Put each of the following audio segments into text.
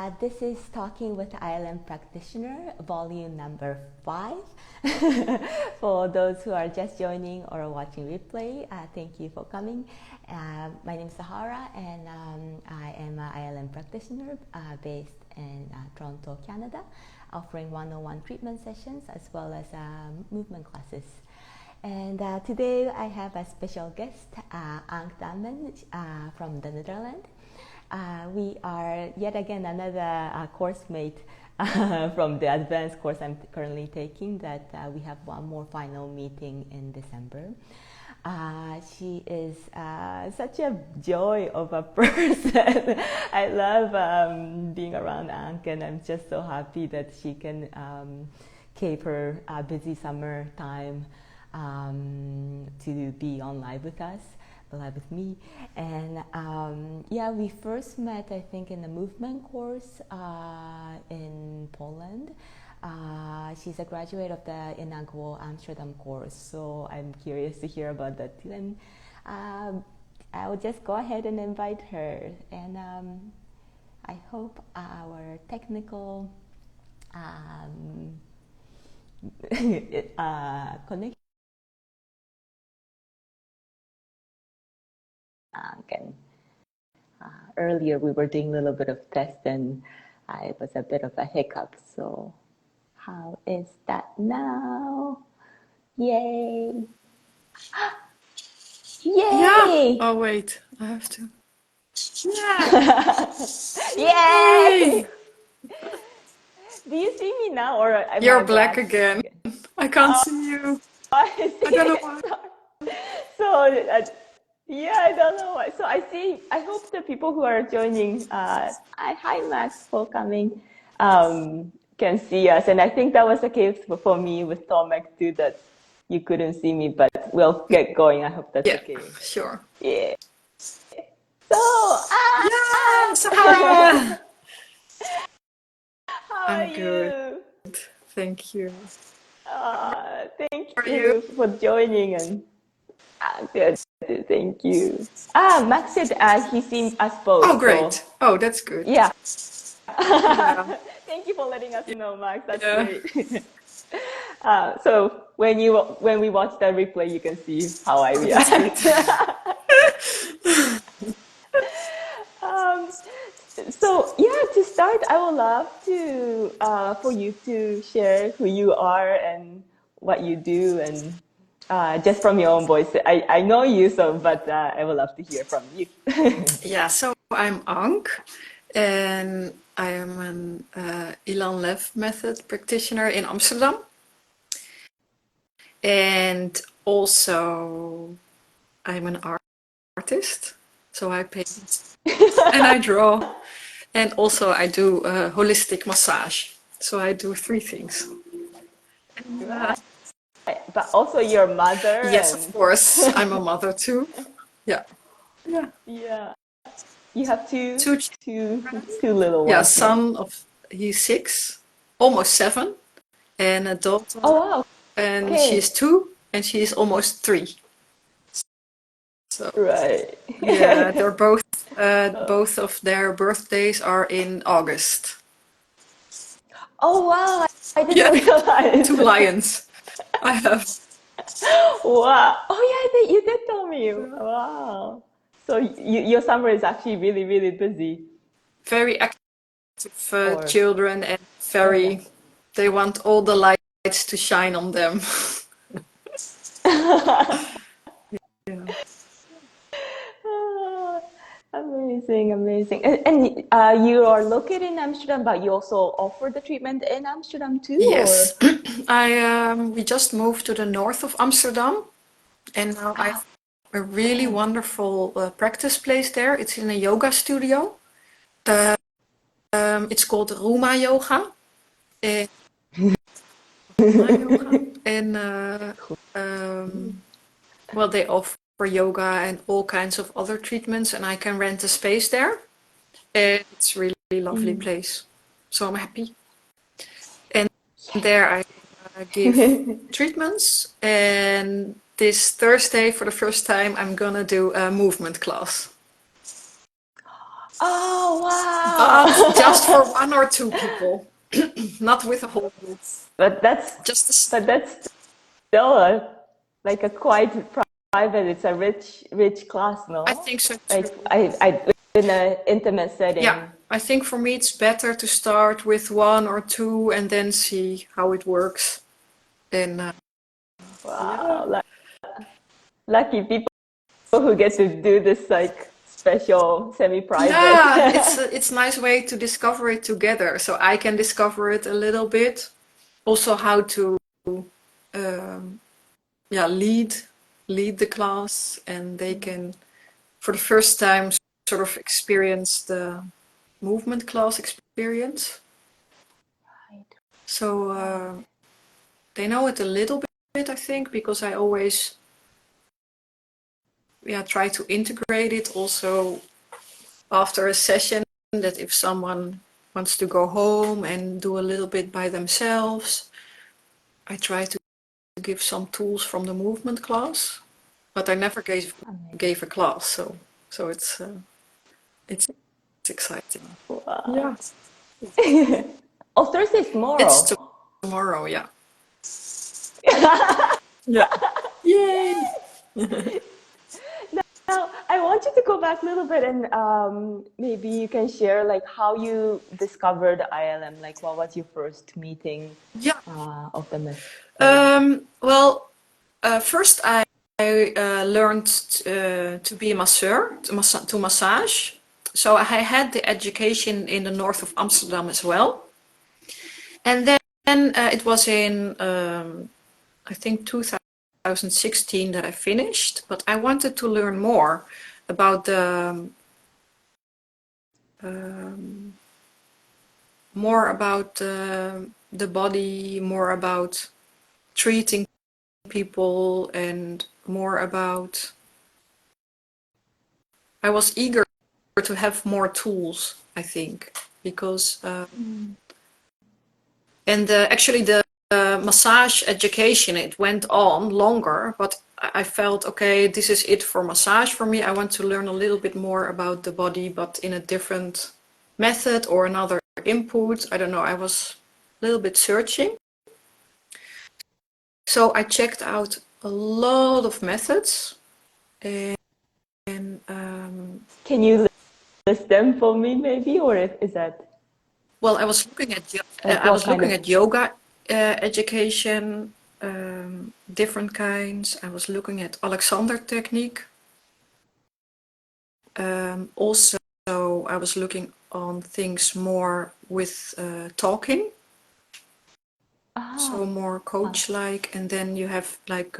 This is Talking with ILM Practitioner, volume number 5. For those who are just joining or watching replay, thank you for coming. My name is Sahara, and I am an ILM practitioner based in Toronto, Canada, offering one-on-one treatment sessions as well as movement classes. And today I have a special guest, Ank Daamen from the Netherlands. We are yet again another course mate from the advanced course I'm currently taking that we have one more final meeting in December. She is such a joy of a person. I love being around Ank, and I'm just so happy that she can keep her busy summer time to be on live with us, live with me. And yeah, we first met, I think, in the movement course in Poland. She's a graduate of the inaugural Amsterdam course, so I'm curious to hear about that too. And I'll just go ahead and invite her. And I hope our technical connection. And earlier we were doing a little bit of test, and it was a bit of a hiccup. So how is that now? Yay! Yay! Yeah. Oh wait, I have to. Yeah. Yay! Do you see me now, or am You're I black black again. I can't see you. I see. I don't know why. So yeah, I don't know why. So I see. I hope the people who are joining, hi Max for coming, can see us. And I think that was the case for me with Tomek too, that you couldn't see me. But we'll get going. I hope that's Yeah, okay. sure. Yeah. So Yeah, Sahara. how are I'm good. you? Thank you. Thank How are you? you for joining. And good. Thank you. Max said he's seen us both. Oh, So great. Oh, that's good. yeah. Yeah. Thank you for letting us know, Max. That's Yeah. great. So when we watch the replay, you can see how I Oh, that's react. good. um, so yeah, to start, I would love to for you to share who you are and what you do, and just from your own voice. I know you, so but I would love to hear from you. Yeah, so I'm Ank, and I am an ILM method practitioner in Amsterdam. And also, I'm an artist, so I paint and I draw. And also, I do holistic massage. So I do 3 things. Right. But also your mother, Yes, of and course, I'm a mother too. Yeah. Yeah. yeah, you have two, Two, two, two little yeah, ones, no? son of, he's 6, almost 7, and a daughter, Oh wow. and Okay. she's 2, and she's almost 3. So Right. yeah, they're both of their birthdays are in August. Oh wow, I didn't Yeah, realize. 2 lions. I have. Wow. Oh yeah, you did tell me. Wow. So your summer is actually really, really busy. Very active Or children, and oh yeah. they want all the lights to shine on them. Yeah. Ah, amazing, amazing. And you are located in Amsterdam, but you also offer the treatment in Amsterdam too, or? Yes, we just moved to the north of Amsterdam, and now I have a really Okay. wonderful practice place there. It's in a yoga studio. It's called Ruma Yoga. Uh, Ruma Yoga. And well, they offer yoga and all kinds of other treatments, and I can rent a space there. And it's a really lovely Mm. place. So I'm happy. And there I give treatments. And this Thursday, for the first time, I'm gonna do a movement class. Oh, but wow. just for one or two people, not with a whole group. But that's Just but that's still like a quite private. It's a rich class, I no? think so too. Like I in an intimate Yeah, setting. I think for me it's better to start with one or two and then see how it works. And yeah, Wow, lucky people who get to do this like special semi-private. yeah, it's a nice way to discover it together. So I can discover it a little bit. Also, how to um, yeah lead the class, and they can for the first time sort of experience the movement class experience. Right, So right. they know it a little bit, I think, because I always try to integrate it also after a session, that if someone wants to go home and do a little bit by themselves, I try to give some tools from the movement class, but I never Amazing. gave a class, so it's exciting. Wow. Yeah, Oh, Thursday's it's tomorrow. tomorrow. Yeah, yeah, yay! Now, I want you to go back a little bit and maybe you can share like how you discovered ILM. Like, what was your first meeting Yeah. of the method? Well, first I learned to be a masseur, to massage. So I had the education in the north of Amsterdam as well. And then it was in, I think, 2016 that I finished. But I wanted to learn more about um, the body, more about treating people, and more about. I was eager to have more tools, I think, because and actually the massage education, it went on longer, but I felt, okay, this is it for massage for me. I want to learn a little bit more about the body, but in a different method or another input. I don't know. I was a little bit searching. So I checked out a lot of methods, and Can you list them for me, maybe, or is that well, like I what was kind looking of? at yoga education, different kinds. I was looking at Alexander technique. Also, I was looking on things more with talking, Ah, so more coach-like. And then you have like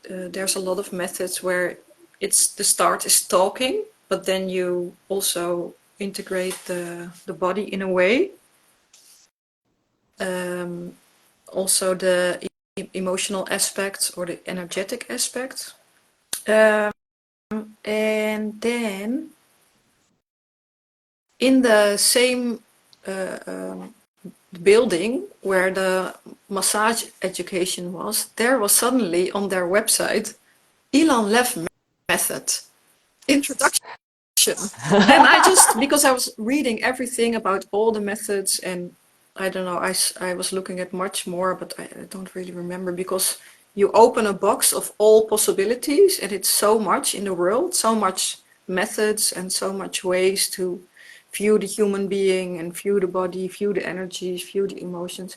there's a lot of methods where it's the start is talking, but then you also integrate the body in a way. Also the emotional aspects or the energetic aspect. And then in the same building where the massage education was, there was suddenly on their website ILM method introduction. And I just, because I was reading everything about all the methods, and I don't know, I was looking at much more, but I don't really remember, because you open a box of all possibilities and it's so much in the world, so much methods and so much ways to view the human being and view the body, view the energies, view the emotions.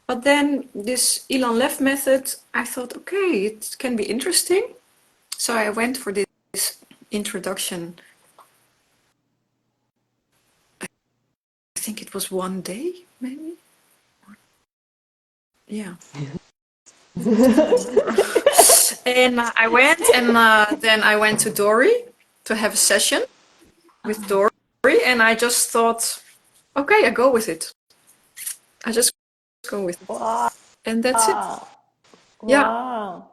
But then this Ilan Lev method, I thought, okay, it can be interesting. So I went for this introduction. I think it was one day, maybe. Yeah, I don't remember. And I went, and then I went to Dory to have a session with Dory, and I just thought, okay, I go with it. I just go with it, wow, and that's it. Yeah, wow.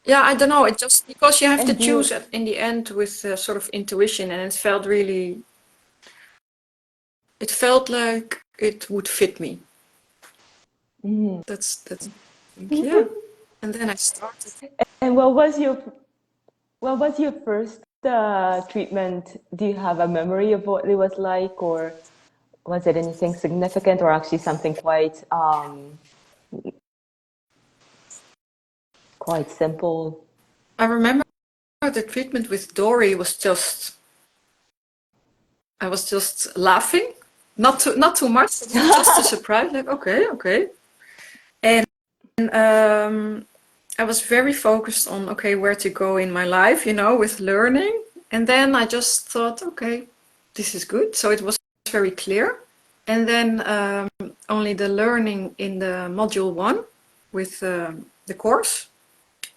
yeah. I don't know. It just because you have to And choose you, in the end with sort of intuition, and it felt really. It felt like it would fit me. mm. That's. I think, yeah. And then I started. And what was your first the treatment, do you have a memory of what it was like, or was it anything significant, or actually something quite simple? I remember the treatment with Dory was just, I was just laughing, not too much, but just a surprise, like okay. And I was very focused on okay, where to go in my life, with learning. And then I just thought, okay, this is good. So it was very clear. And then only the learning in the module 1 with the course,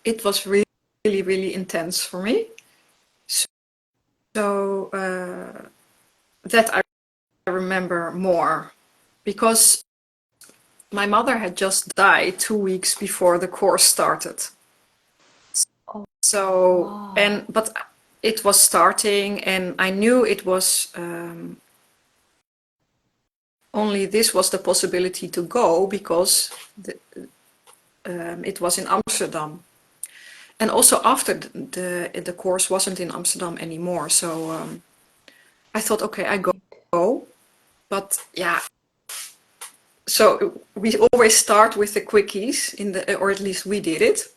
it was really, really intense for me. So that I remember more, because my mother had just died 2 weeks before the course started. Oh, So, wow. but it was starting, and I knew it was only this was the possibility to go because it was in Amsterdam. And also after the course wasn't in Amsterdam anymore. So I thought, okay, I go. But yeah, so we always start with the quickies or at least we did it.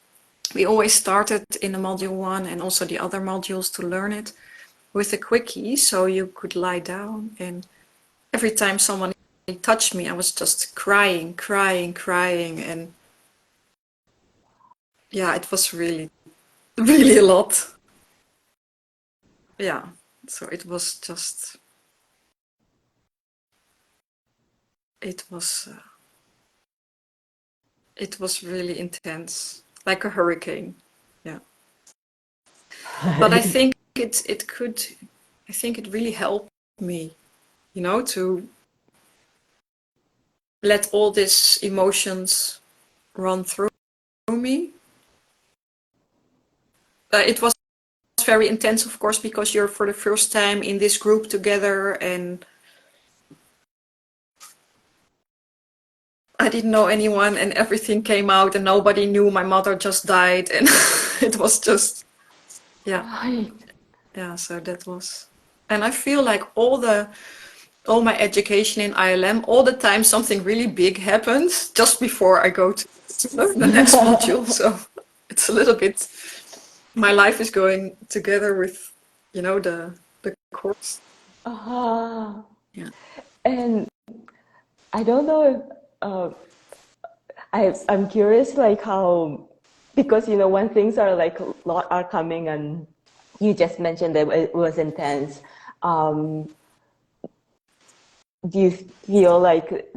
We always started in the module 1 and also the other modules to learn it with the quickies, so you could lie down. And every time someone touched me, I was just crying, and yeah, it was really, really a lot. Yeah, so it was just, it was, uh, it was really intense, like a hurricane. Yeah, but I think it could, I think it really helped me, to let all these emotions run through me. It was very intense, of course, because you're for the first time in this group together, and I didn't know anyone, and everything came out, and nobody knew my mother just died, and it was just, yeah, Right. yeah. So that was, and I feel like all my education in ILM, all the time something really big happens just before I go to learn the next module. So it's a little bit, my life is going together with, the course. Uh-huh. Yeah. And I don't know if I'm curious, like how, because when things are like a lot are coming, and you just mentioned that it was intense. Um, do you feel like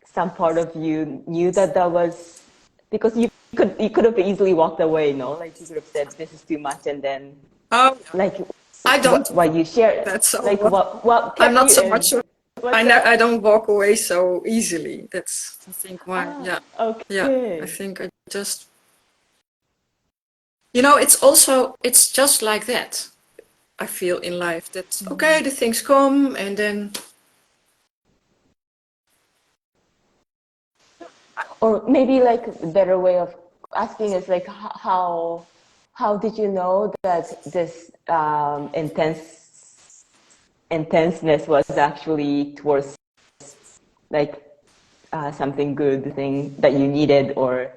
some part of you knew that that was because you could have easily walked away, no? Like you could have said this is too much, and then Oh, like I don't do what you shared, that so like well. what I'm kept not you so much. in? What's I that? don't walk away so easily. That's I think why. Ah, Yeah, yeah. I okay. think I just. It's just like that. I feel in life that okay, the things come, and then Or maybe like a better way of asking is like how did you know that this intenseness was actually towards like something good thing that you needed, or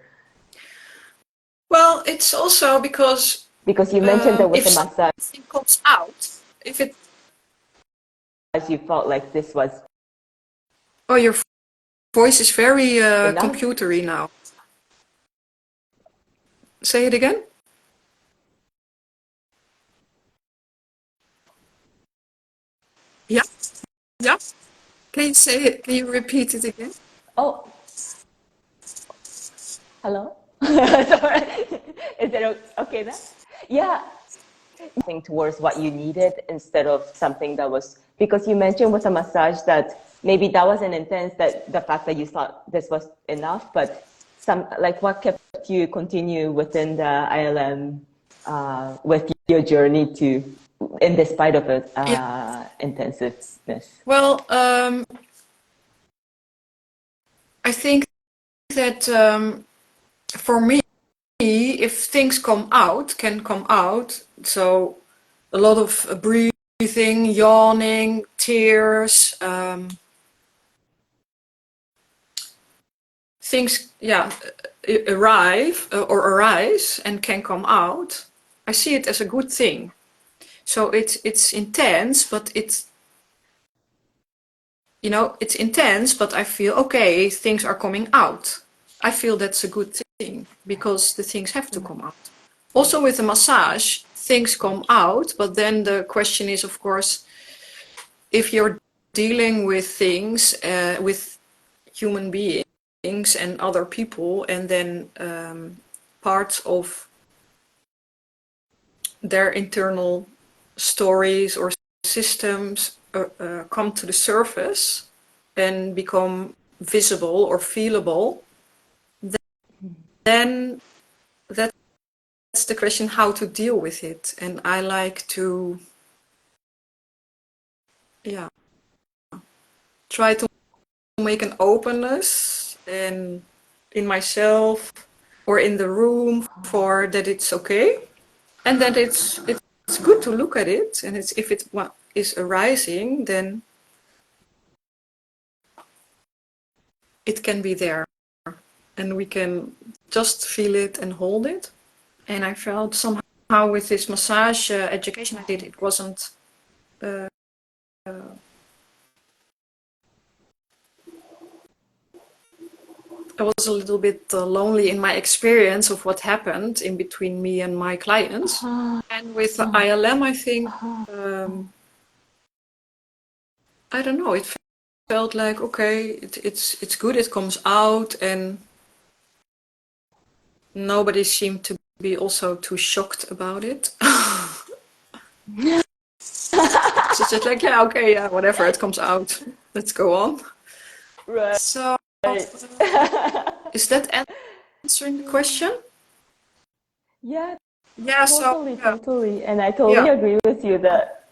well, it's also because you mentioned that with if the massage something comes out, if it you felt like this was oh your voice is very enough, computery now. Say it again. Yeah, yeah. Can you say it? Can you repeat it again? oh, hello. Sorry. Is it okay then? Yeah, something towards what you needed instead of something that was, because you mentioned with a massage that maybe that wasn't intense, that the fact that you thought this was enough, but some like what kept you continue within the ILM with your journey to in despite of it Yeah. intensiveness. Well, I think that for me, if things can come out, so a lot of breathing, yawning, tears, things, yeah, arise and can come out. I see it as a good thing. So it's intense, but it's, you know, it's intense, but I feel, okay, things are coming out. I feel that's a good thing because the things have to come out. Also with the massage, things come out, but then the question is, of course, if you're dealing with things, with human beings and other people, and then parts of their internal stories or systems come to the surface and become visible or feelable, then that's the question how to deal with it. And I like to, yeah, try to make an openness and in myself or in the room for that it's okay, and that it's good to look at it, and it's, if it is arising, then it can be there and we can just feel it and hold it. And I felt somehow with this massage education I did, it wasn't I was a little bit lonely in my experience of what happened in between me and my clients. And with the ILM, I think, I don't know, it felt like, okay, it's good, it comes out, and nobody seemed to be also too shocked about it. So it's just like, yeah, okay, yeah, whatever, it comes out, let's go on. Right. So, is that answering the question? Yeah, Yeah, so, totally, yeah, totally. And I totally yeah. agree with you that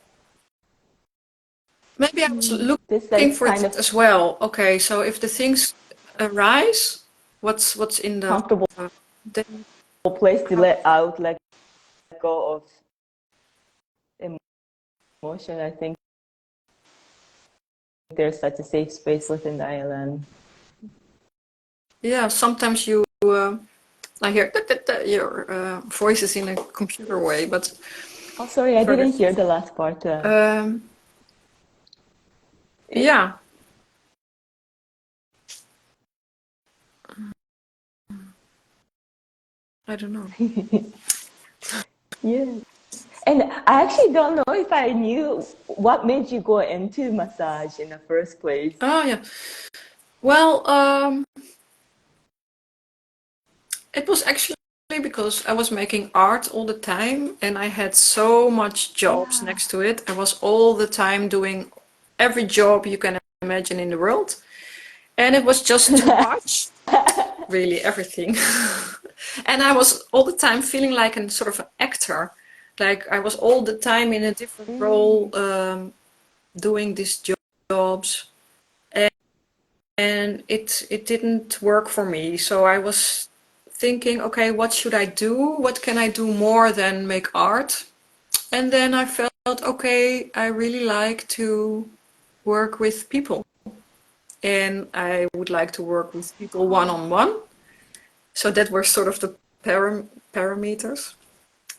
Maybe I was this looking like for kind it of as well. Okay, so if the things arise, what's in the comfortable then place to how, let out, let go of emotion. I think there's such a safe space within the island. yeah, sometimes you I hear your voices in a computer way, but Oh, sorry, I for didn't the hear the last part. yeah, I don't know. Yeah. And I actually don't know if I knew what made you go into massage in the first place. Oh yeah. Well, it was actually because I was making art all the time and I had so much jobs Yeah. next to it. I was all the time doing every job you can imagine in the world. And it was just too much, really everything. And I was all the time feeling like a sort of an actor. Like I was all the time in a different role, doing these jobs. And it didn't work for me. So I was thinking, okay, what should I do? What can I do more than make art? And then I felt, okay, I really like to work with people. And I would like to work with people one on one. So that were sort of the parameters.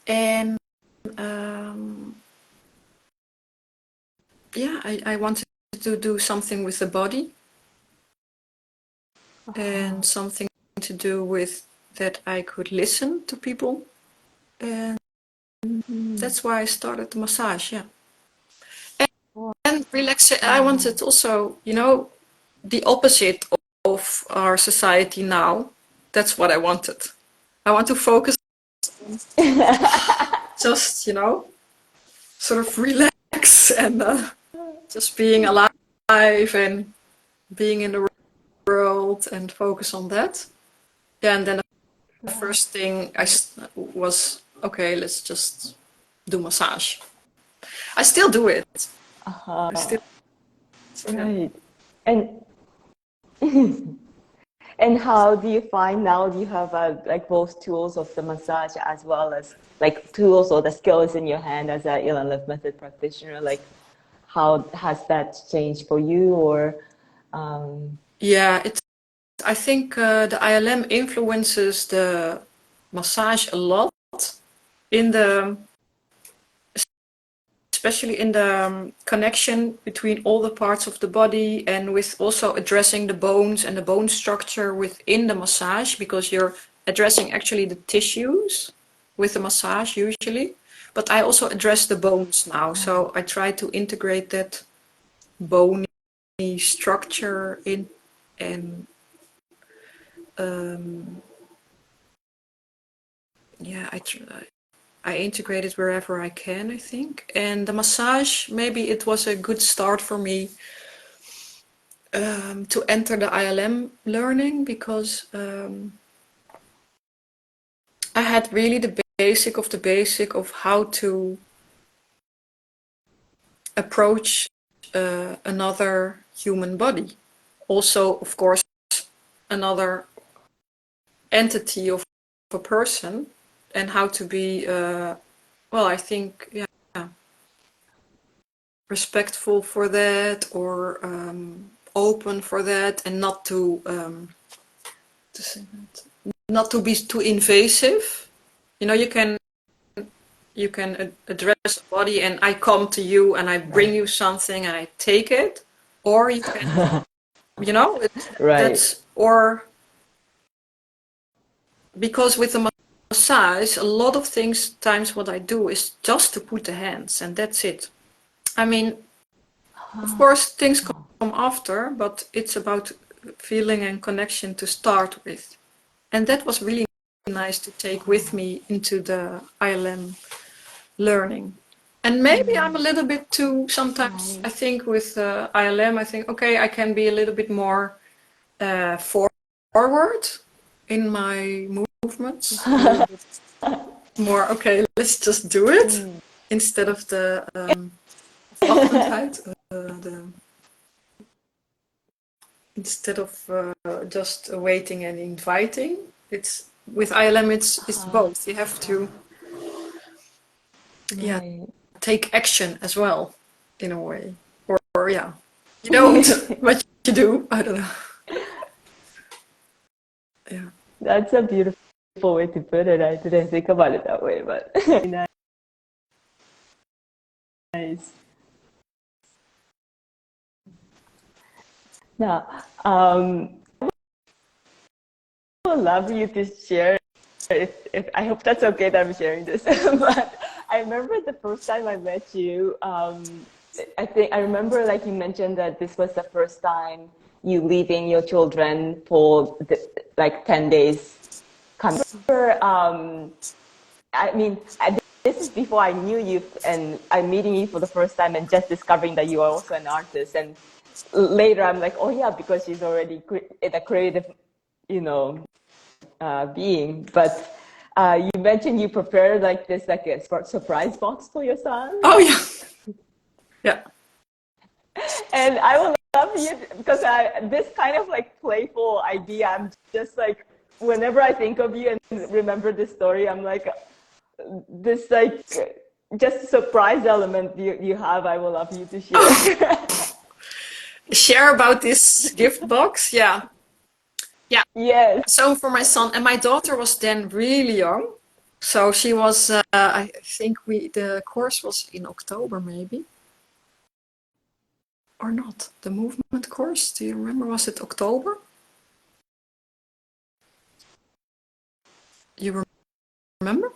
And yeah, I wanted to do something with the body and something to do with that I could listen to people. And that's why I started the massage, yeah. And relaxation, I wanted also, you know, the opposite of our society now. That's what I wanted. I want to focus just, you know, sort of relax and just being alive and being in the world and focus on that. Yeah, and then the first thing was, okay, let's just do massage. I still do it. I still, yeah. Right. And And how do you find now you have like both tools of the massage as well as like tools or the skills in your hand as a ILM method practitioner? Like, how has that changed for you? Or Yeah, I think the ILM influences the massage a lot in the, especially in the connection between all the parts of the body, and with also addressing the bones and the bone structure within the massage, because you're addressing actually the tissues with the massage usually. But I also address the bones now, so I try to integrate that bony structure in, and yeah, I integrate it wherever I can, I think. And the massage, maybe it was a good start for me to enter the ILM learning, because I had really the basic of how to approach another human body. Also, of course, another entity of a person, and how to be, well, I think, yeah, respectful for that, or open for that, and not to not to be too invasive. You know, you can address a body, and I come to you and I bring you something and I take it, or you can, you know, right. that's, or because with the massage, a lot of things times what I do is just to put the hands, and that's it. I mean, of course, things come after, but it's about feeling and connection to start with. And that was really nice to take with me into the ILM learning. And maybe I'm a little bit too, sometimes I think with ILM, I think, okay, I can be a little bit more forward in my movements. A little bit more, okay, let's just do it. Instead of the afwachtenheid, instead of just waiting and inviting. It's with ILM, it's both. You have to, yeah, Right. take action as well, in a way. Or yeah, you don't, but you do. I don't know. Yeah. That's a beautiful way to put it. I didn't think about it that way, but nice. Now, I would love you to share. If I hope that's okay that I'm sharing this, but I remember the first time I met you. I think I remember, like you mentioned, that this was the first time you leaving your children for like 10 days. Come. I mean, this is before I knew you, and I'm meeting you for the first time and just discovering that you are also an artist. And later, I'm like, oh yeah, because she's already in a creative, you know, being. But you mentioned you prepared like this, like a surprise box for your son. Oh yeah. Yeah. And I would love you because this kind of like playful idea. I'm just like, whenever I think of you and remember this story, I'm like, this like just surprise element you have. I would love you to share. Share about this gift box. Yeah. Yeah. Yes. So for my son, and my daughter was then really young. So she was, I think the course was in October maybe. Or not. The movement course, do you remember? Was it October? You remember?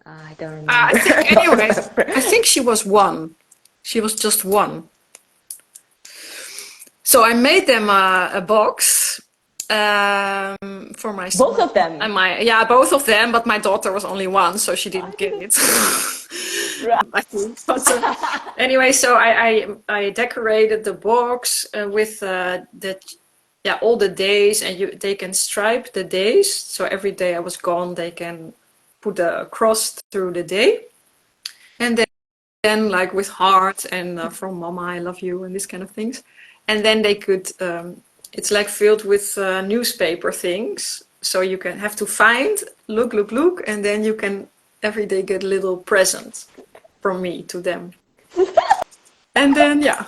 I don't I remember. think, anyway, I think she was one. She was just one. So I made them a box for my son. Both of them. And yeah, both of them, but my daughter was only one, so she didn't get it. Right. I think. But anyway, so I decorated the box with all the days, and they can stripe the days. So every day I was gone, they can put a cross through the day, and then like with heart and from Mama I love you and these kind of things, and then they could it's like filled with newspaper things. So you can have to find, look, and then you can every day get a little present from me to them. And then, yeah.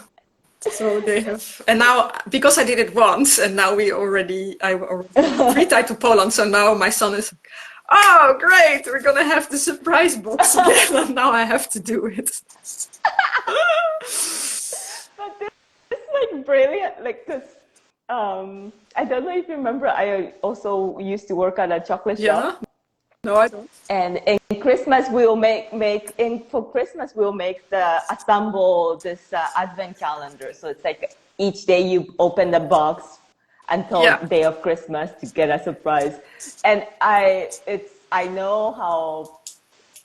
So they have, and now because I did it once, and now I already retied to Poland. So now my son is, oh great, we're gonna have the surprise box again, and now I have to do it. But this is like brilliant, like because I don't know if you remember, I also used to work at a chocolate Yeah, shop. no, I don't. And in Christmas, we'll for Christmas, we'll make assemble this advent calendar. So it's like each day you open the box until Yeah, day of Christmas to get a surprise. And I know how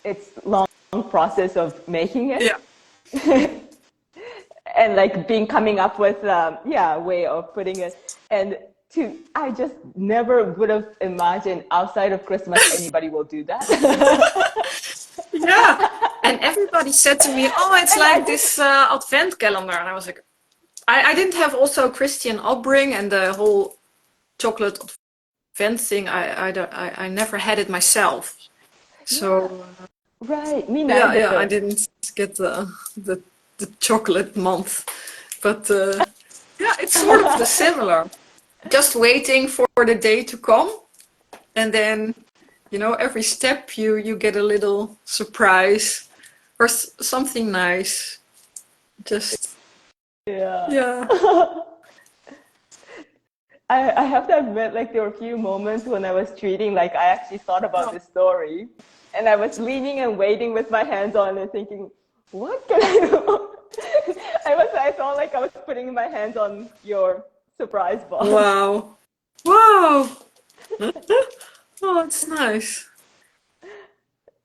it's long process of making it. yeah. And like coming up with a way of putting it. And I just never would have imagined outside of Christmas anybody will do that. Yeah. And everybody said to me, oh, it's And I like just this advent calendar. And I was like, I didn't have also Christian upbringing and the whole chocolate advent thing. I never had it myself. yeah, So right, me yeah, I neither. didn't get the chocolate month. But yeah, it's sort of the similar. Just waiting for the day to come. And then, every step you get a little surprise or something nice. Just, Yeah. yeah. I have to admit, like there were a few moments when I was treating, like I actually thought about this story, and I was leaning and waiting with my hands on and thinking, what can I do? I felt like I was putting my hands on your surprise box. Wow. Wow. Oh, it's nice.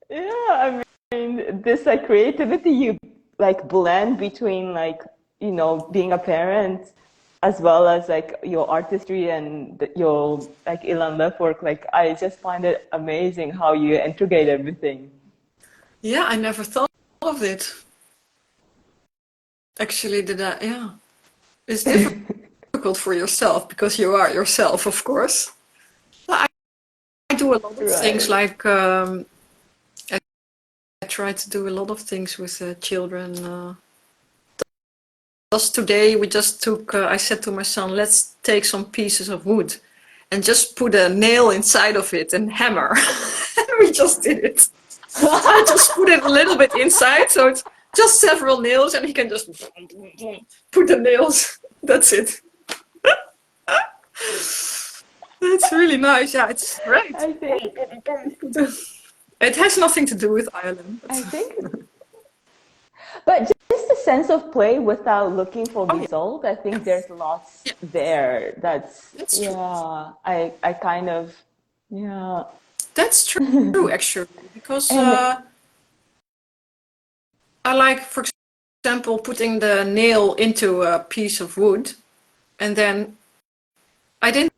Yeah, I mean, this like creativity you like blend between like, being a parent as well as like your artistry and your like ILM love work. Like I just find it amazing how you integrate everything. Yeah, I never thought of it. Actually, did I? Yeah. It's difficult for yourself because you are yourself, of course. But I do a lot of things Right. like I try to do a lot of things with children. Just today, we just took, I said to my son, let's take some pieces of wood and just put a nail inside of it and hammer. And we just did it. I just put it a little bit inside, so it's just several nails, and he can just put the nails. That's it. It's really nice. Yeah, it's great. I think It has nothing to do with Ireland. I think but just a sense of play without looking for Oh, yeah. result. I think Yes. there's lots Yeah, there. that's true. Yeah, I kind of, yeah. That's true, actually, because And I like, for example, putting the nail into a piece of wood, and then I didn't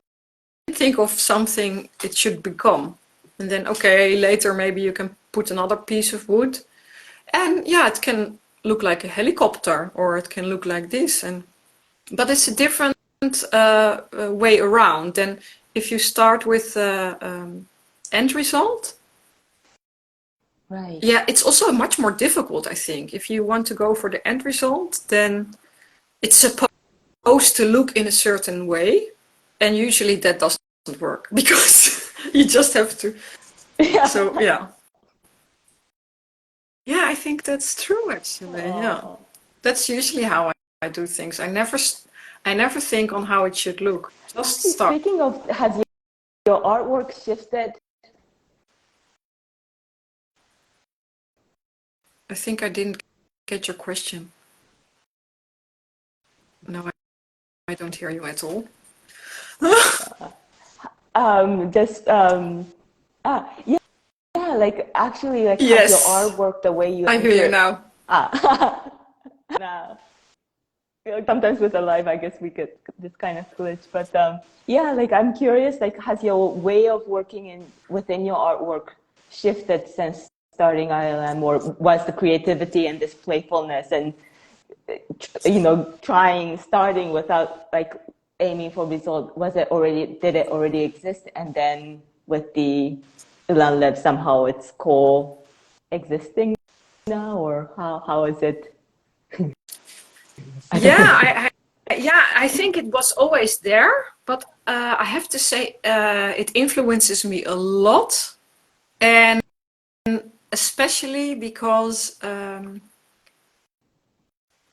think of something it should become. And then, okay, later maybe you can put another piece of wood, and yeah, it can look like a helicopter, or it can look like this, but it's a different way around than if you start with the end result. right. Yeah, it's also much more difficult, I think. If you want to go for the end result, then it's supposed to look in a certain way, and usually that doesn't work because you just have to. So Yeah. yeah, yeah, I think that's true actually. Yeah, Oh. that's usually how I do things. I never think on how it should look. Just Actually, start. speaking of, has your artwork shifted? I think I didn't get your question. No, I don't hear you at all. Just yeah, yeah. Like actually, like has your Yes, artwork the way you I hear you enter? now. Ah, now. Like, sometimes with a live, I guess we could this kind of glitch. But yeah, like I'm curious, like has your way of working within your artwork shifted since starting ILM, or was the creativity and this playfulness and starting without like aiming for result, did it already exist? And then with the ILM lab, somehow it's co-existing now, or how is it? I think it was always there, but I have to say it influences me a lot, and especially because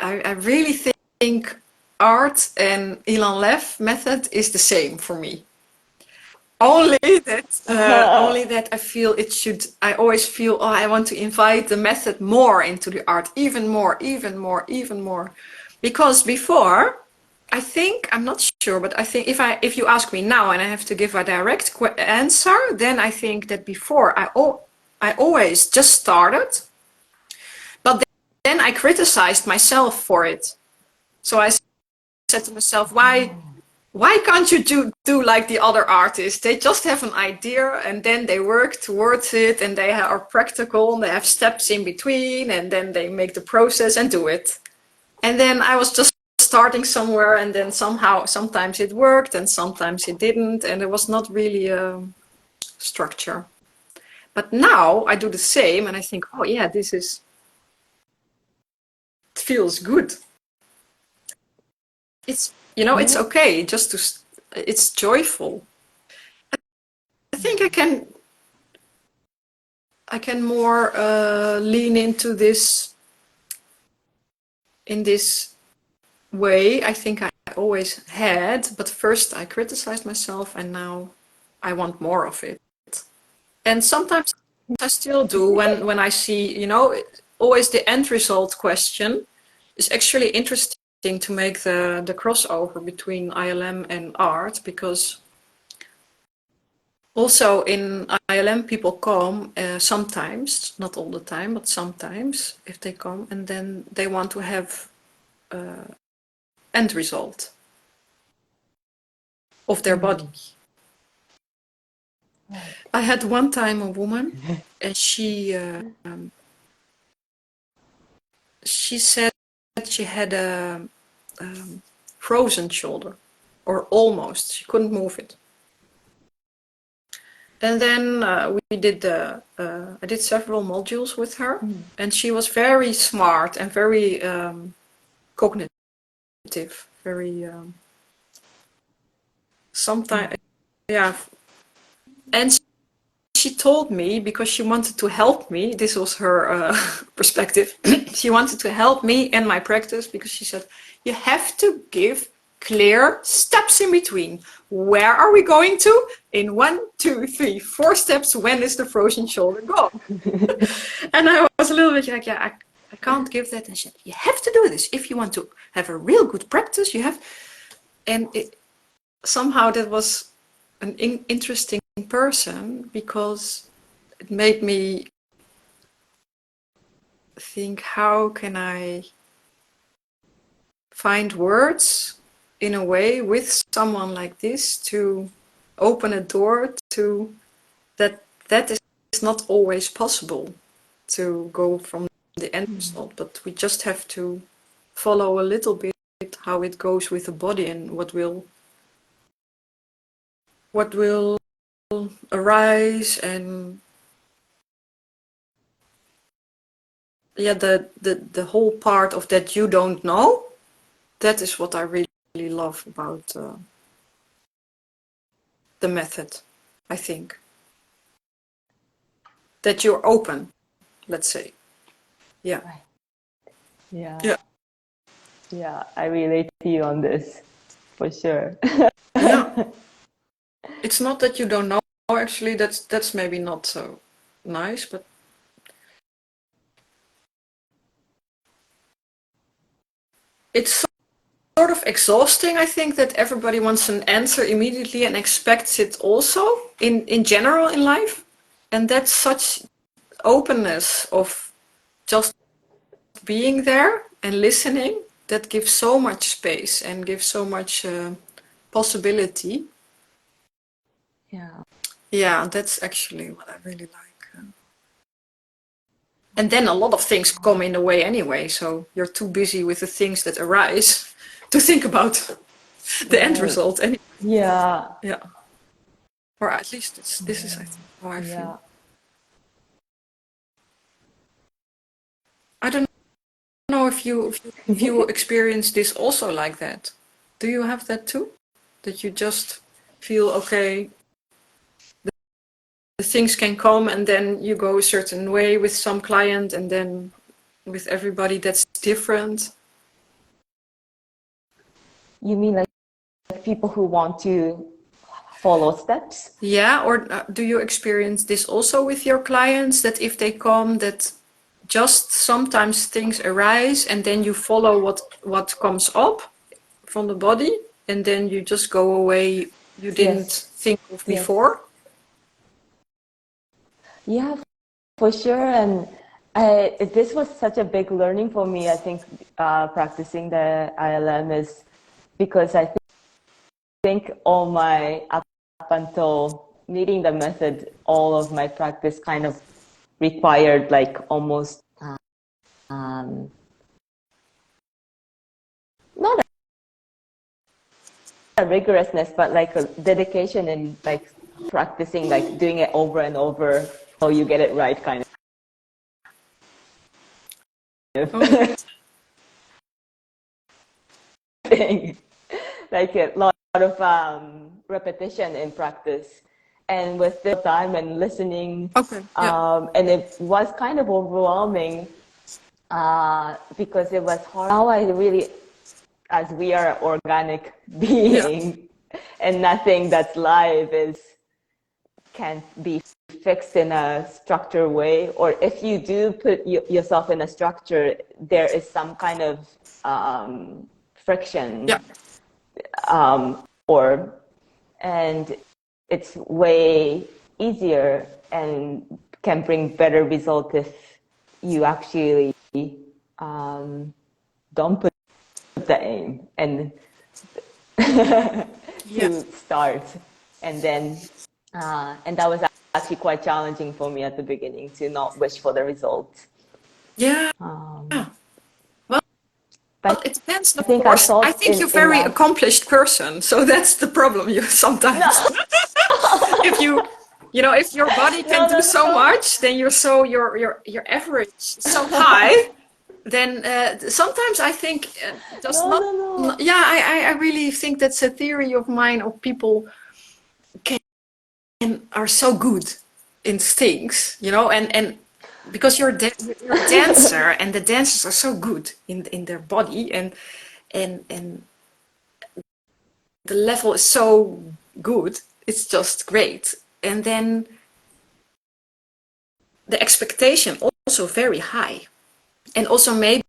I really think art and Ilan Lev method is the same for me. Only that I feel it should. I always feel, oh, I want to invite the method more into the art, even more, even more, even more, because before, I think, I'm not sure, but I think if you ask me now and I have to give a direct answer, then I think that before I always just started, but then I criticized myself for it. So I said to myself, why can't you do like the other artists? They just have an idea and then they work towards it, and they are practical and they have steps in between, and then they make the process and do it. And then I was just starting somewhere, and then sometimes it worked and sometimes it didn't, and there was not really a structure. But now I do the same and I think, oh yeah, it feels good. It's okay just it's joyful. I think I can more lean into this in this way. I think I always had, but first I criticized myself and now I want more of it. And sometimes I still do when I see, always the end result question is actually interesting to make the crossover between ILM and art, because also in ILM people come sometimes, not all the time, but sometimes if they come, and then they want to have end result of their body. Right. I had one time a woman and she said she had a frozen shoulder, or almost. She couldn't move it. And then I did several modules with her, and she was very smart and very cognitive, very sometimes, yeah. And she told me, because she wanted to help me, this was her perspective, she wanted to help me in my practice, because she said, you have to give clear steps in between. Where are we going to? In 1, 2, 3, 4 steps, when is the frozen shoulder gone? And I was a little bit like, yeah, I can't give that. And she said, you have to do this. If you want to have a real good practice, you have. And somehow that was an interesting person, because it made me think, how can I find words in a way with someone like this to open a door to that is not always possible to go from the end result, but we just have to follow a little bit how it goes with the body and what will arise. And yeah, the whole part of that you don't know, that is what I really love about the method, I think. That you're open, let's say. Yeah. Right. Yeah. Yeah. Yeah, I relate to you on this, for sure. Yeah. It's not that you don't know, actually, that's maybe not so nice, but it's sort of exhausting, I think, that everybody wants an answer immediately and expects it also in general in life. And that's such openness of just being there and listening that gives so much space and gives so much possibility. Yeah. Yeah, that's actually what I really like. And then a lot of things come in the way anyway, so you're too busy with the things that arise to think about the end Right. result. Anyway, Yeah. yeah. Or at least this is, I think, how I Yeah. feel. I don't know if you experience this also like that. Do you have that too? That you just feel okay, the things can come and then you go a certain way with some client and then with everybody that's different. You mean like people who want to follow steps? Yeah, or do you experience this also with your clients, that if they come, that just sometimes things arise and then you follow what comes up from the body and then you just go away you didn't Yes. think of Yes. before? Yeah, for sure. And this was such a big learning for me, I think, practicing the ILM is because I think all my, up until meeting the method, all of my practice kind of required like almost, um, not a rigorousness, but like a dedication in like practicing, like doing it over and over so you get it right kind of Oh, thing. Like a lot of repetition in practice. And with the time and listening, okay, yeah, and it was kind of overwhelming because it was hard. Now I really, as we are an organic yeah, being, and nothing that's live can't be fixed in a structured way. Or if you do put yourself in a structure, there is some kind of friction, yeah, or and it's way easier and can bring better results if you actually don't put the aim and yeah, to start. And then and that was actually quite challenging for me at the beginning to not wish for the result. yeah. um, Well, but it depends, I of think I course. I thought think you're a in very that accomplished person, so that's the problem. You sometimes, no if if your body can no do no so no much, then your average is so high. Then sometimes I think does no not. no no Yeah, I really think that's a theory of mine of people are so good in things, and because you're a dancer, and the dancers are so good in their body, and the level is so good, it's just great. And then the expectation also very high, and also maybe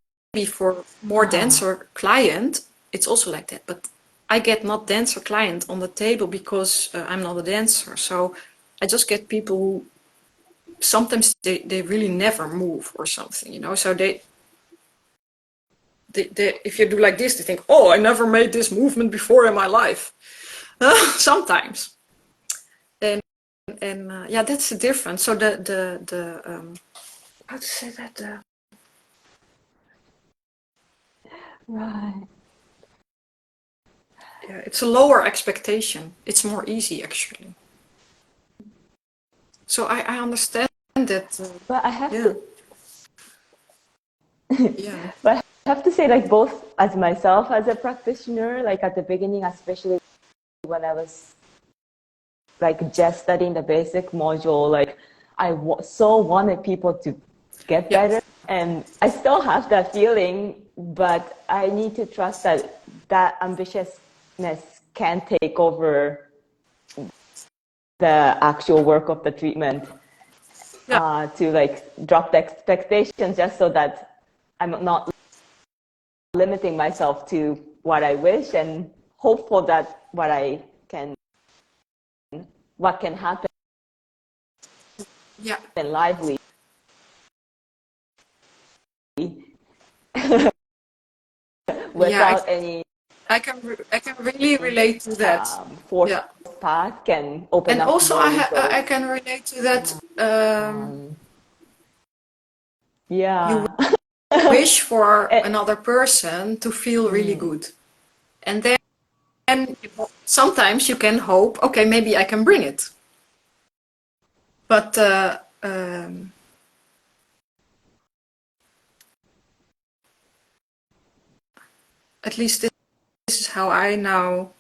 for more ah dancer client, it's also like that. But I get not dancer client on the table because I'm not a dancer, so I just get people who sometimes they really never move or something, so they if you do like this, they think, oh, I never made this movement before in my life. Sometimes. And yeah, that's the difference. So the how to say that, right. yeah, it's a lower expectation, it's more easy actually. So I understand that, But I have yeah, to, yeah, but I have to say, like both as myself as a practitioner, like at the beginning, especially when I was like just studying the basic module, like so wanted people to get yeah, better, and I still have that feeling, but I need to trust that that ambitiousness can take over the actual work of the treatment, yeah, to like drop the expectations just so that I'm not limiting myself to what I wish and hopeful that what can happen yeah, lively yeah. without any I can really relate to that. forced Yeah, path can open and up also more I results. can relate to that. Um, You yeah. wish for Eh, another person to feel really mm, good, and then And sometimes you can hope, okay, maybe I can bring it. But at least this is how I now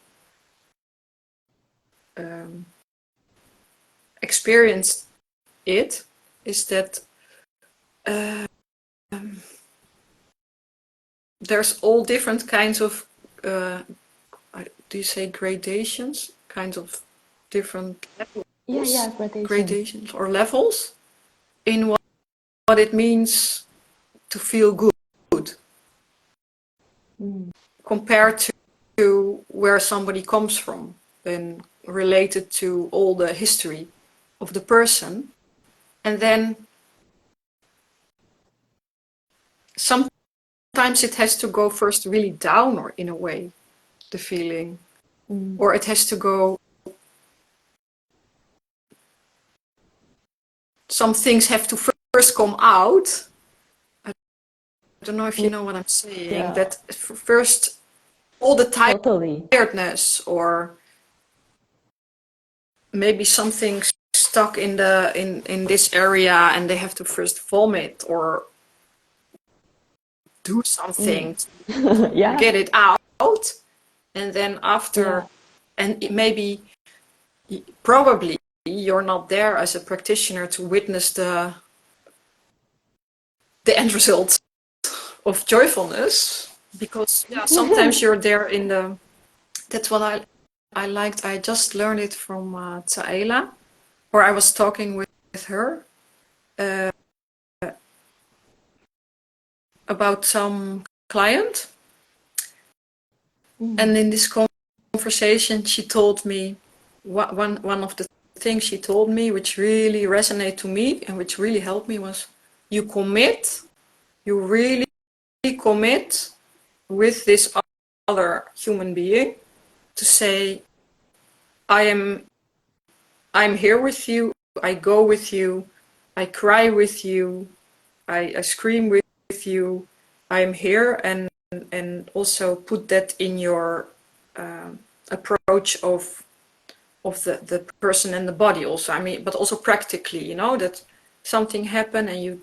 experienced it, is that there's all different kinds of, do you say gradations? Kinds of different levels? Yeah, Gradations or levels in what it means to feel good. Compared to where somebody comes from and related to all the history of the person. And then sometimes it has to go first really down, or in a way, the feeling. Or it has to go, some things have to first come out. I don't know if you know what I'm saying. Yeah. That first, all the Totally. tiredness, or maybe something stuck in this area and they have to first vomit or do something to Yeah. get it out. And then after, and maybe, probably you're not there as a practitioner to witness the end result of joyfulness, because sometimes you're there in the, that's what I liked. I just learned it from Taela, or I was talking with her about some client. And in this conversation, she told me, one of the things she told me, which really resonated to me and which really helped me, was you really commit with this other human being to say, I'm here with you, I go with you, I cry with you, I scream with you, I'm here, and also put that in your approach of the person and the body also. I mean, but also practically, you know, that something happened and you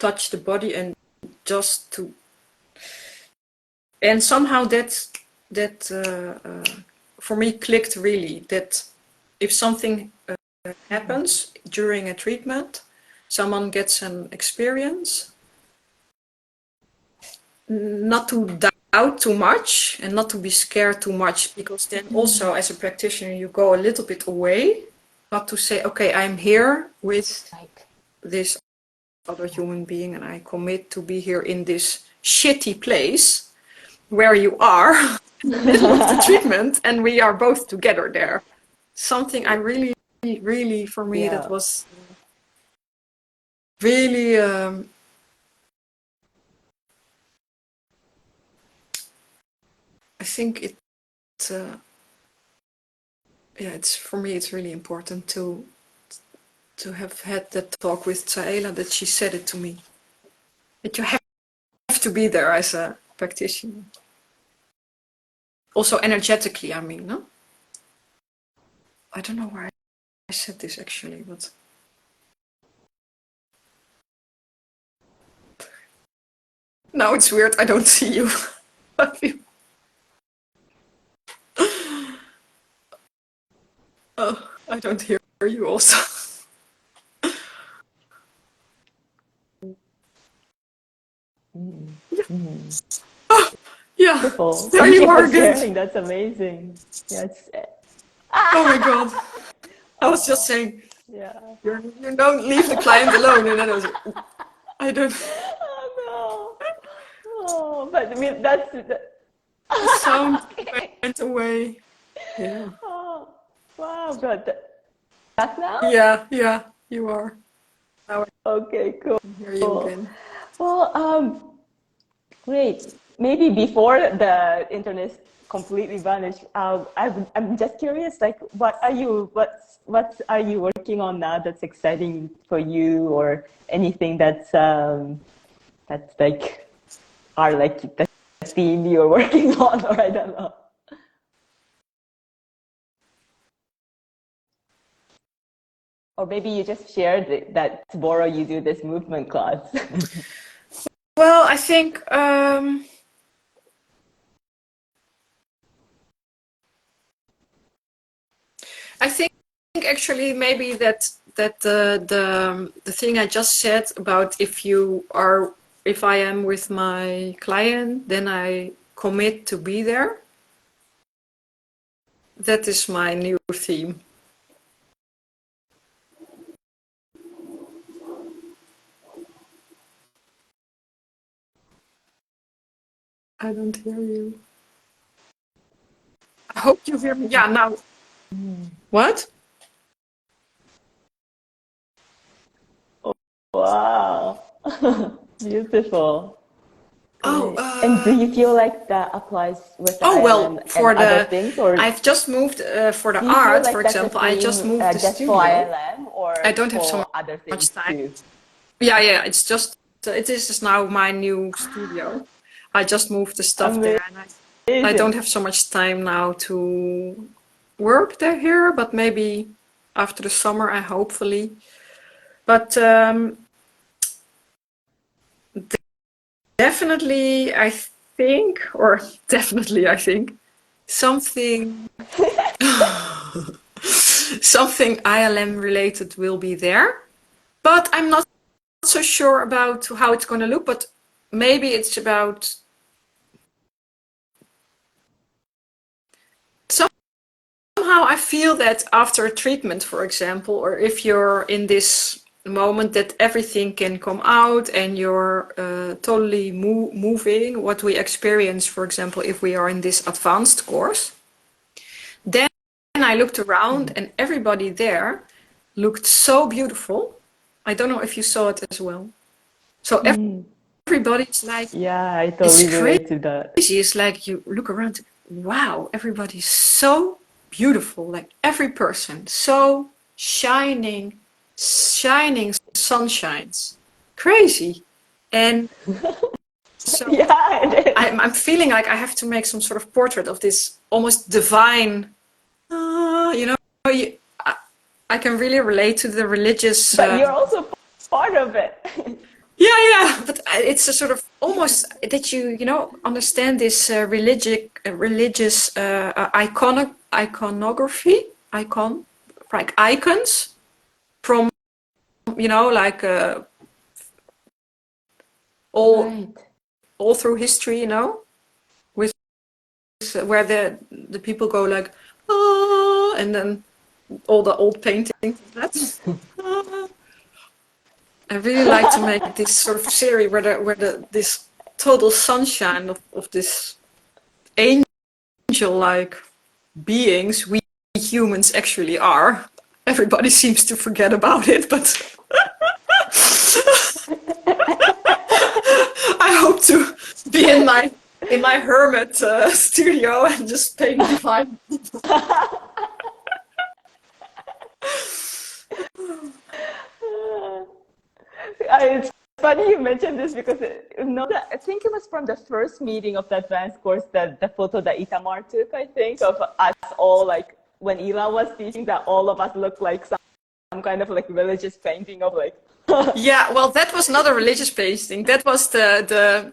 touch the body, and just to, and somehow that for me clicked really, that if something happens during a treatment, someone gets an experience, not to doubt too much and not to be scared too much, because then also as a practitioner you go a little bit away, but to say, okay, I'm here with this other human being and I commit to be here in this shitty place where you are in the middle of the treatment, and we are both together there. Something I really, for me, that was really I think it it's, for me, it's really important to have had that talk with Taela, that she said it to me, that you have to be there as a practitioner, also energetically. I mean, no, I don't know where I said this actually, but now it's weird, I don't see you. Oh, I don't hear you also. Yeah, Beautiful. there Thank you you are for again. sharing. That's amazing. Yes. Oh my god. I was just saying, Yeah. you don't leave the client alone, and then I was like, I don't. Oh no. Oh, but I mean, that's. The sound went away. Yeah. Oh, wow. But back now? Yeah, you are. Now I Okay, cool. can hear you again. Well, great. Maybe before the internet completely vanished, I'm just curious, like, what are you working on now that's exciting for you, or anything that's like, are like the theme you're working on, or I don't know. Or maybe you just shared that tomorrow you do this movement class. Well, I think actually maybe that the thing I just said about if I am with my client, then I commit to be there. That is my new theme. I don't hear you. I hope you hear me. Yeah, now. What? Wow. Beautiful. Oh, Great. And do you feel like that applies with the well, ILM and other things, or I've just moved for the do you feel art, for like that's the example. I just same moved the just for studio. ILM or I don't have so for other much things time. too? Yeah, it's just it is now my new studio. I just moved the stuff there, and I don't Amazing. have so much time now to work there here, but maybe after the summer, I hopefully. But definitely, I think, or definitely, I think, something something ILM related will be there. But I'm not so sure about how it's going to look. But maybe it's about somehow I feel that after a treatment, for example, or if you're in this moment that everything can come out and you're totally moving, what we experience, for example, if we are in this advanced course, then I looked around and everybody there looked so beautiful. I don't know if you saw it as well. So everybody's like, Yeah, I it's totally crazy. relate to that. It's like you look around, wow, everybody's so beautiful. Like every person, so shining sunshines. Crazy. And so Yeah, it is. I'm feeling like I have to make some sort of portrait of this almost divine, you know, you, I can really relate to the religious. But you're also part of it. Yeah, but it's a sort of almost that understand this religious iconography, like icons from like all Right. all through history, with where the people go like and then all the old paintings. That's I really like to make this sort of series where this total sunshine of this angel-like beings we humans actually are. Everybody seems to forget about it, but I hope to be in my hermit studio and just paint divine. It's funny you mentioned this because I think it was from the first meeting of the advanced course that the photo that Itamar took, I think, of us all, like when Ila was teaching, that all of us looked like some kind of like religious painting of like. Yeah, well, that was not a religious painting. That was the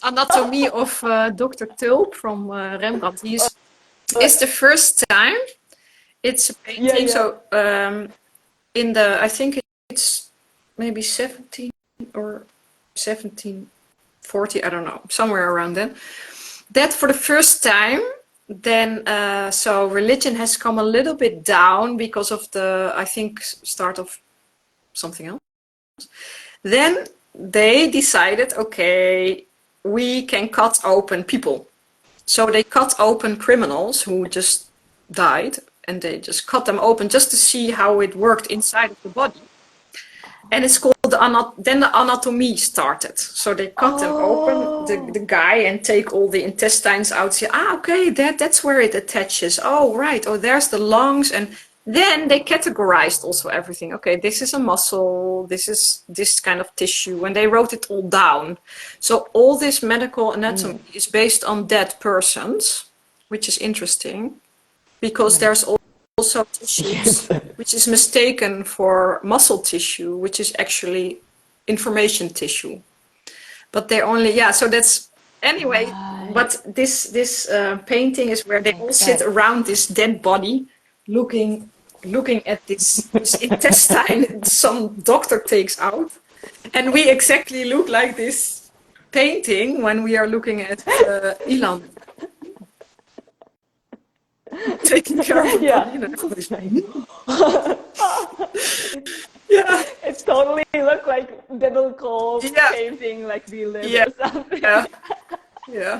anatomy of Dr. Tulp from Rembrandt. It's the first time it's a Yeah, painting. yeah. So I think it's maybe 17 or 1740, I don't know, somewhere around then. That for the first time, then so religion has come a little bit down because of the, I think, start of something else. Then they decided, okay, we can cut open people. So they cut open criminals who just died, and they just cut them open just to see how it worked inside of the body. And it's called then the anatomy started. So they cut them open, the guy, and take all the intestines out. Say, okay, that's where it attaches. Oh, right. Oh, there's the lungs. And then they categorized also everything. Okay, this is a muscle. This is this kind of tissue. And they wrote it all down. So all this medical anatomy is based on dead persons, which is interesting because Right. there's also also tissues which is mistaken for muscle tissue, which is actually information tissue. But they're only, yeah, so that's, anyway, Right. but this painting is where they all Makes sit sense. around this dead body looking at this intestine some doctor takes out. And we exactly look like this painting when we are looking at Ilan taking care of a Yeah. body and everybody's like, yeah, It totally looked like biblical yeah, painting, like we live yeah, or something. yeah, yeah.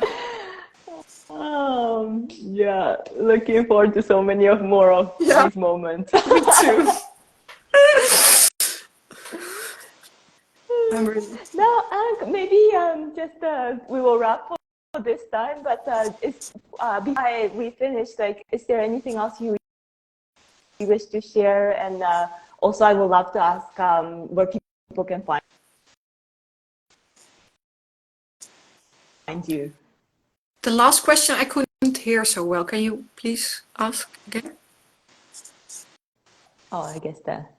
Yeah. Looking forward to so many more of Yeah, these moments. me too. I'm really, Now, Ank, maybe just we will wrap for this time. But before we finish, like, is there anything else you wish to share? And also, I would love to ask where people can find you. the last question I couldn't hear so well. Can you please ask again? Oh, I guess that.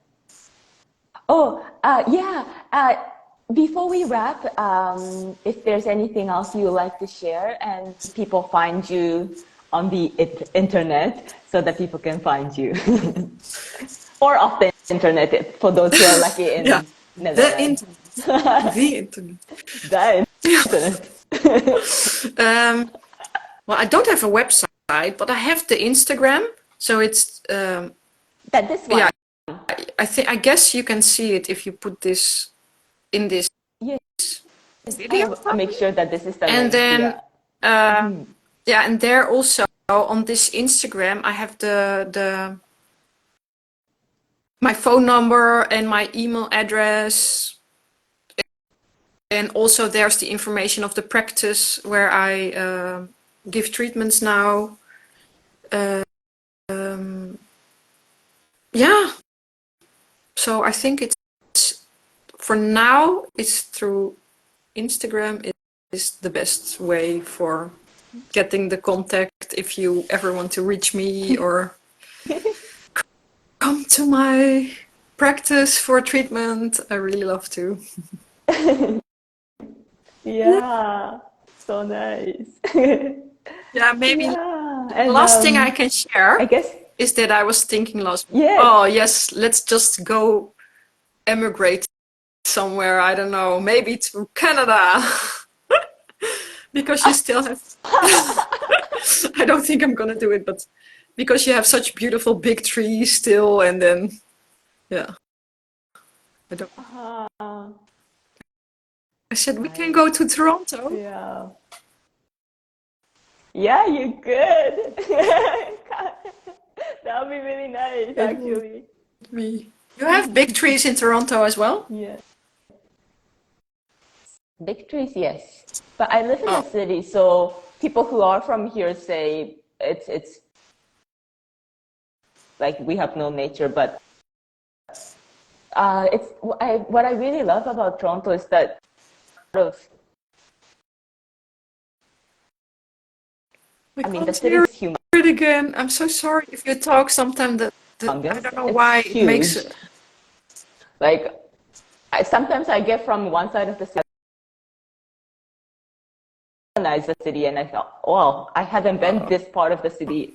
Oh, yeah. Before we wrap, if there's anything else you would like to share and people find you on the internet so that people can find you. Or off the internet for those who are lucky in Yeah, the Netherlands. internet. The internet. The internet. Well, I don't have a website, but I have the Instagram. So it's That this one. yeah. I guess you can see it if you put this in this Yes. video. I'll make sure that this is the And link. then Yeah. yeah, and there also on this Instagram I have the my phone number and my email address. And also there's the information of the practice where I give treatments now. Yeah. So I think it's for now it's through Instagram is the best way for getting the contact if you ever want to reach me or come to my practice for treatment. I really love to. Yeah. So nice. Yeah, maybe Yeah. the And last thing I can share I guess, is that I was thinking last week, yes. oh yes, let's just go emigrate somewhere, I don't know, maybe to Canada. Because you still have I don't think I'm gonna do it, but because you have such beautiful big trees still, and then yeah. I don't I said we can go to Toronto. Yeah. Yeah, you could. That would be really nice, It actually. would be. You have big trees in Toronto as well? Yeah. Big trees, yes. But I live in Oh, a city, so people who are from here say it's like we have no nature, but it's what I really love about Toronto is that of we I mean the can't hear city's humongous. it again. I'm so sorry if you talk sometimes I don't know It's why it makes huge. Like sometimes I get from one side of the city, recognize the city, and I thought, well, I haven't been this part of the city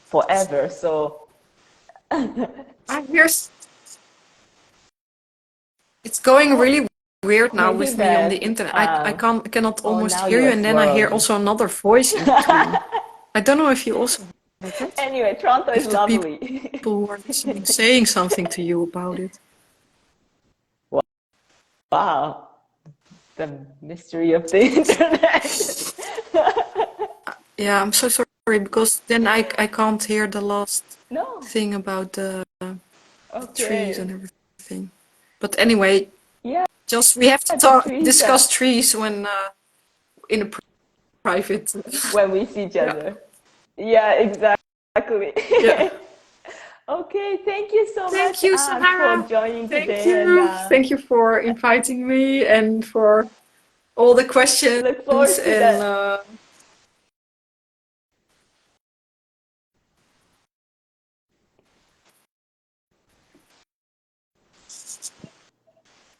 forever, so I hear it's going really weird now maybe with me on the that. internet. I cannot Oh, almost now hear you you, are and then I hear swirling. also another voice in between. I don't know if you also have it. Anyway, Toronto is If the people lovely. who are listening saying something to you about it. Wow, the mystery of the internet. Yeah, I'm so sorry because then I can't hear the last No, thing about the trees and okay. everything. But anyway, Yeah, just we have to the trees discuss trees when in a private. when we see each Yeah, other. Yeah, exactly. yeah. Okay, thank you so much, Thank you, Ank, for Sahara. joining Thank today, and you. Thank you for inviting me and for all the questions look forward to and the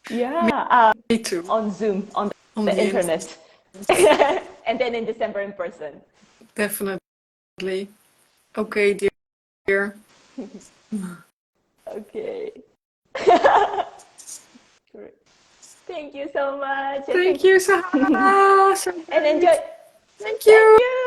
Yeah, Me too. on Zoom, on On the the internet. internet. And then in December in person. Definitely. Okay, dear. Okay. Great. Thank you so much. Thank you, Sahara. So And great. enjoy. Thank Thank you. you.